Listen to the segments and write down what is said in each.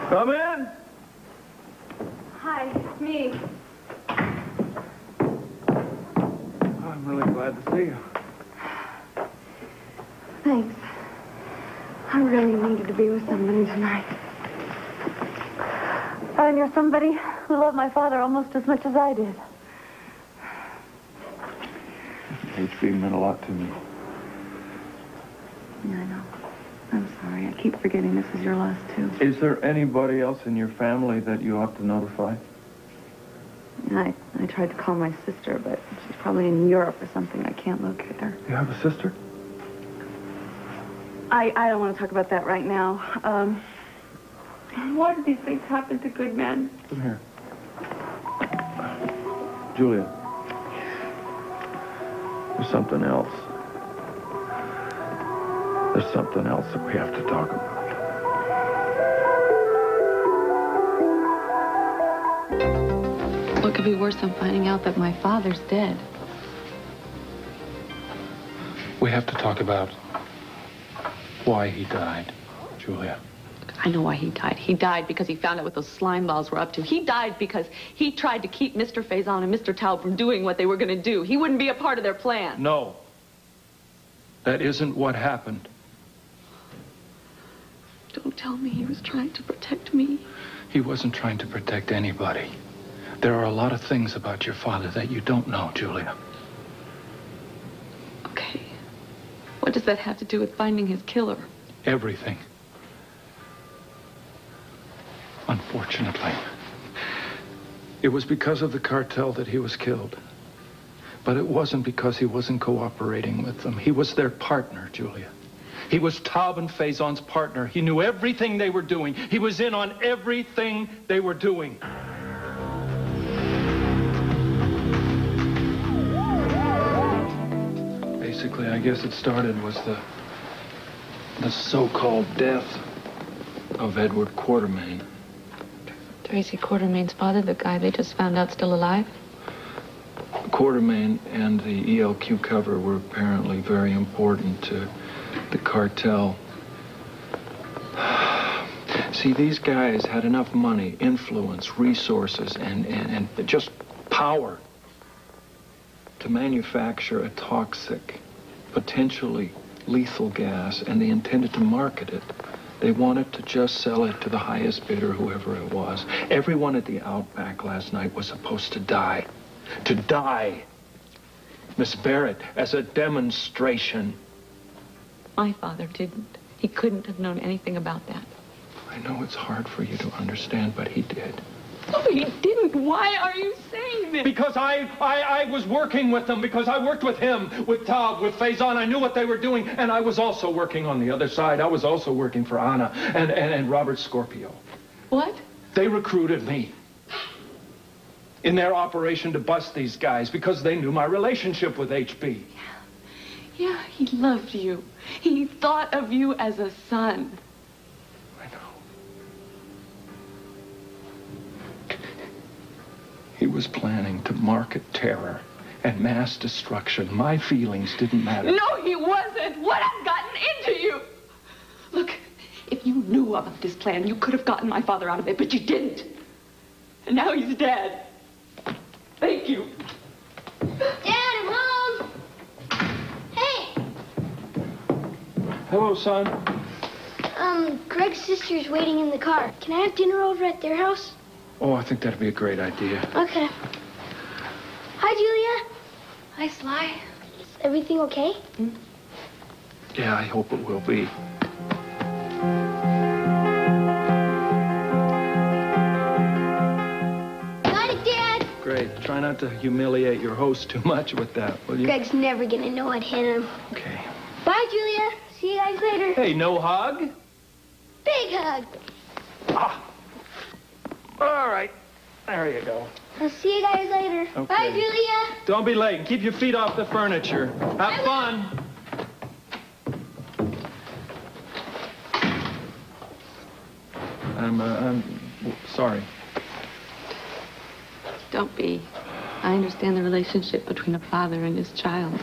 Come in. Hi, it's me. I'm really glad to see you. Thanks. I really needed to be with somebody tonight. I knew somebody who loved my father almost as much as I did. HB meant a lot to me. Yeah, I know. I'm sorry. I keep forgetting this is your last too. Is there anybody else in your family that you ought to notify? I tried to call my sister, but she's probably in Europe or something. I can't locate her. You have a sister? I don't want to talk about that right now. Why do these things happen to good men? Come here. Julia. There's something else. There's something else that we have to talk about. What could be worse than finding out that my father's dead? We have to talk about why he died, Julia. I know why he died. He died because he found out what those slime balls were up to. He died because he tried to keep Mr. Faison and Mr. Taub from doing what they were going to do. He wouldn't be a part of their plan. No. That isn't what happened. Don't tell me he was trying to protect me. He wasn't trying to protect anybody. There are a lot of things about your father that you don't know, Julia. Okay. What does that have to do with finding his killer? Everything. Unfortunately. It was because of the cartel that he was killed. But it wasn't because he wasn't cooperating with them. He was their partner, Julia. He was Taub and Faison's partner. He knew everything they were doing. He was in on everything they were doing. Basically, I guess it started was the so-called death of Edward Quartermain. Tracy Quartermain's father, the guy they just found out still alive? Quartermain and the ELQ cover were apparently very important to the cartel. See, these guys had enough money, influence, resources, and just power to manufacture a toxic, potentially lethal gas, and they intended to market it. They wanted to just sell it to the highest bidder, whoever it was. Everyone at the Outback last night was supposed to die. To die. Miss Barrett, as a demonstration. My father didn't. He couldn't have known anything about that. I know it's hard for you to understand, but he did. No, he didn't. Why are you saying this? Because I was working with them, because I worked with him, with Taub, with Faison. I knew what they were doing, and I was also working on the other side. I was also working for Anna and Robert Scorpio. What? They recruited me in their operation to bust these guys because they knew my relationship with HB. Yeah, he loved you. He thought of you as a son. I know. He was planning to market terror and mass destruction. My feelings didn't matter. No, he wasn't. What has gotten into you? Look, if you knew about this plan, you could have gotten my father out of it, but you didn't. And now he's dead. Thank you. Dad, I'm home. Hey. Hello, son. Greg's sister's waiting in the car. Can I have dinner over at their house? Oh, I think that'd be a great idea. Okay. Hi, Julia. Hi, Sly. Is everything okay? Yeah, I hope it will be. Got it, Dad. Great. Try not to humiliate your host too much with that, will you? Greg's never gonna know I'd hit him. Okay. Bye, Julia. See you guys later. Hey, no hug? Big hug. Ah. All right. There you go. I'll see you guys later. Okay. Bye, Julia. Don't be late. Keep your feet off the furniture. Have fun. I'm sorry. Don't be. I understand the relationship between a father and his child.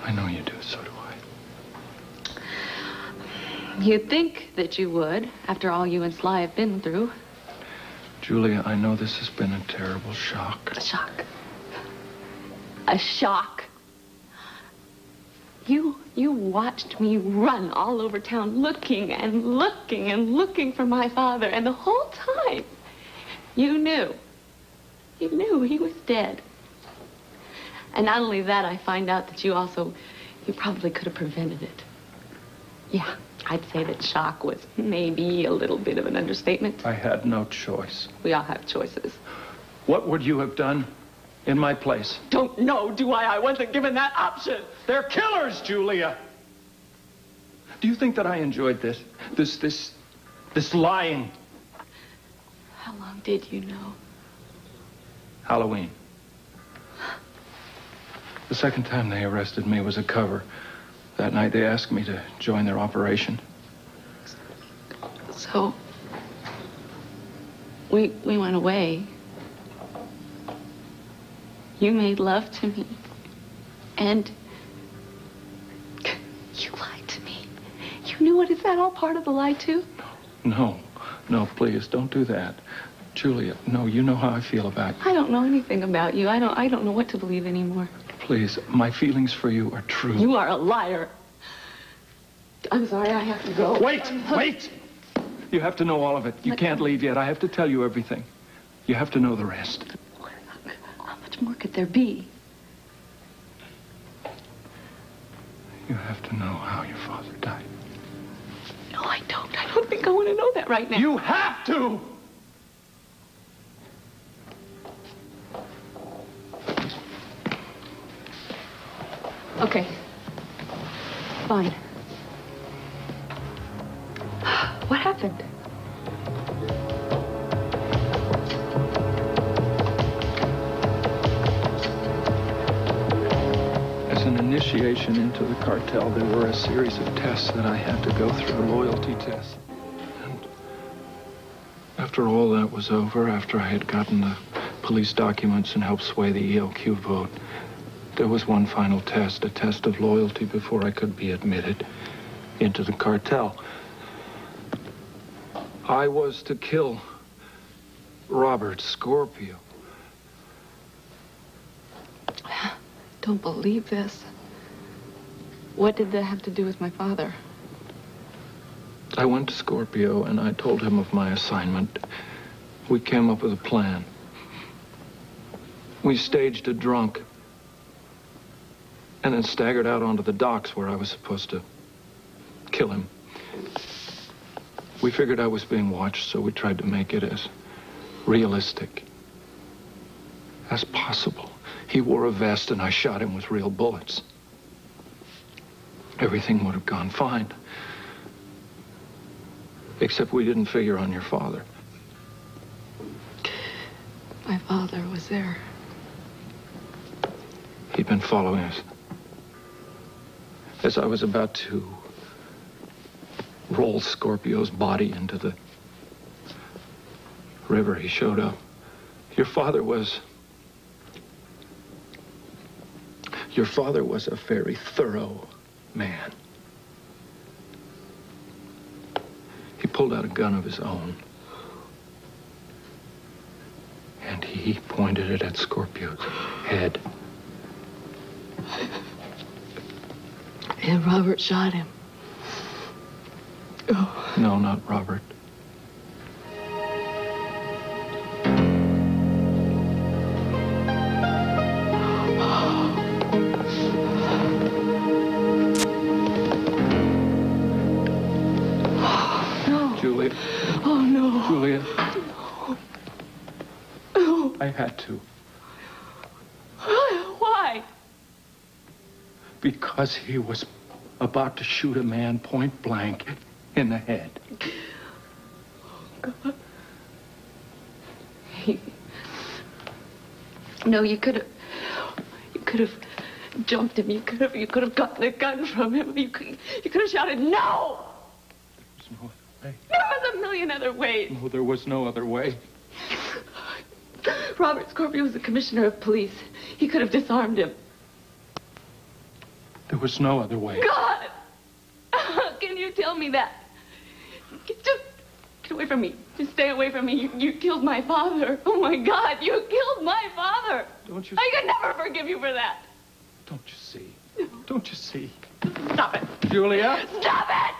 I know you do, so do You'd think that you would, after all you and Sly have been through. Julia, I know this has been a terrible shock. A shock. A shock. You watched me run all over town looking and looking and looking for my father, and the whole time you knew he was dead. And not only that, I find out that you probably could have prevented it. Yeah, I'd say that shock was maybe a little bit of an understatement. I had no choice. We all have choices. What would you have done in my place? Don't know, do I? I wasn't given that option. They're killers, Julia. Do you think that I enjoyed this? This lying? How long did you know? Halloween. The second time they arrested me was a cover. That night they asked me to join their operation. So, we went away. You made love to me. And you lied to me. You knew it. Is that all part of the lie, too? No, please, don't do that. Julia, no, you know how I feel about you. I don't know anything about you. I don't know what to believe anymore. Please, my feelings for you are true. You are a liar. I'm sorry, I have to go. Wait! You have to know all of it. You can't leave yet. I have to tell you everything. You have to know the rest. How much more could there be? You have to know how your father died. No, I don't. I don't think I want to know that right now. You have to! Okay. Fine. What happened? As an initiation into the cartel, there were a series of tests that I had to go through, loyalty tests. And after all that was over, after I had gotten the police documents and helped sway the ELQ vote, there was one final test, a test of loyalty before I could be admitted into the cartel. I was to kill Robert Scorpio. Don't believe this. What did that have to do with my father? I went to Scorpio and I told him of my assignment. We came up with a plan. We staged a drunk and then staggered out onto the docks where I was supposed to kill him. We figured I was being watched, so we tried to make it as realistic as possible. He wore a vest and I shot him with real bullets. Everything would have gone fine. Except we didn't figure on your father. My father was there. He'd been following us. As I was about to roll Scorpio's body into the river, he showed up. Your father was a very thorough man. He pulled out a gun of his own. And he pointed it at Scorpio's head. And Robert shot him. Oh. No, not Robert. Julia. Oh, no. Julia. No. No. I had to. Why? Because he was about to shoot a man point blank in the head. Oh, God. No, you could have jumped him. You could have gotten the gun from him. You could have shouted, no! There was no other way. There was a million other ways. No, there was no other way. Robert Scorpio was the commissioner of police. He could have disarmed him. There was no other way. God! Can you tell me that? Just get away from me. Just stay away from me. You killed my father. Oh, my God, you killed my father. Don't you... I could never forgive you for that. Don't you see? Don't you see? Stop it. Julia? Stop it!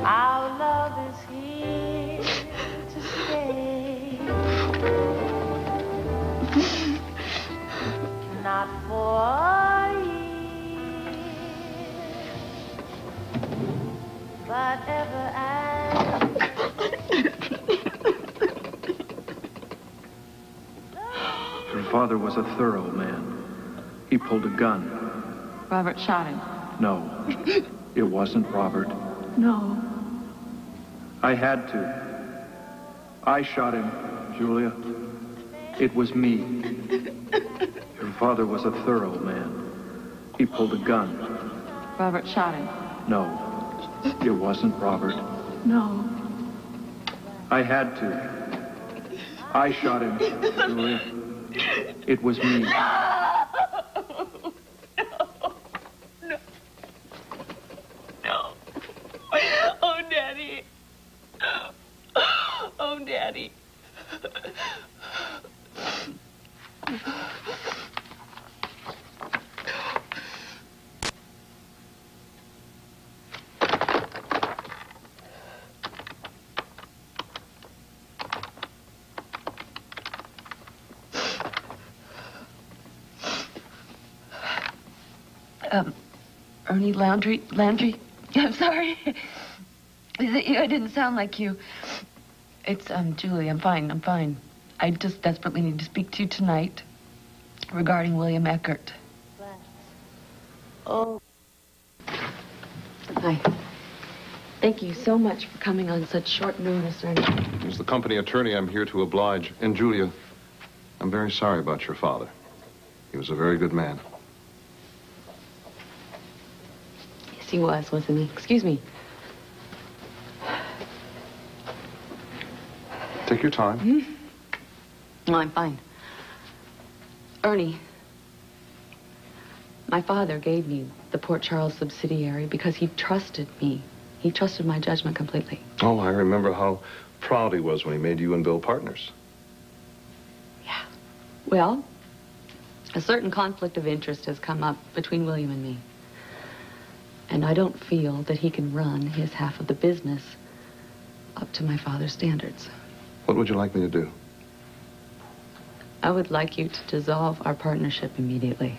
Our love is here to stay. Not for a year, but ever and Your father was a thorough man. He pulled a gun. Robert shot him. No, it wasn't Robert. No. I had to. I shot him, Julia. It was me. Your father was a thorough man. He pulled a gun. Robert shot him. No, it wasn't Robert. No. I had to. I shot him, Julia. It was me. No. Oh, Daddy. Oh, Daddy. Ernie Landry? I'm sorry. I didn't sound like you. It's, Julie, I'm fine. I just desperately need to speak to you tonight regarding William Eckert. oh. Hi. Thank you so much for coming on such short notice, Ernie. As the company attorney, I'm here to oblige. And Julia, I'm very sorry about your father. He was a very good man. Yes, he was, wasn't he? Excuse me. Take your time. Hmm? No, I'm fine. Ernie, my father gave me the Port Charles subsidiary because he trusted me. He trusted my judgment completely. Oh, I remember how proud he was when he made you and Bill partners. Yeah. Well, a certain conflict of interest has come up between William and me. And I don't feel that he can run his half of the business up to my father's standards. What would you like me to do? I would like you to dissolve our partnership immediately.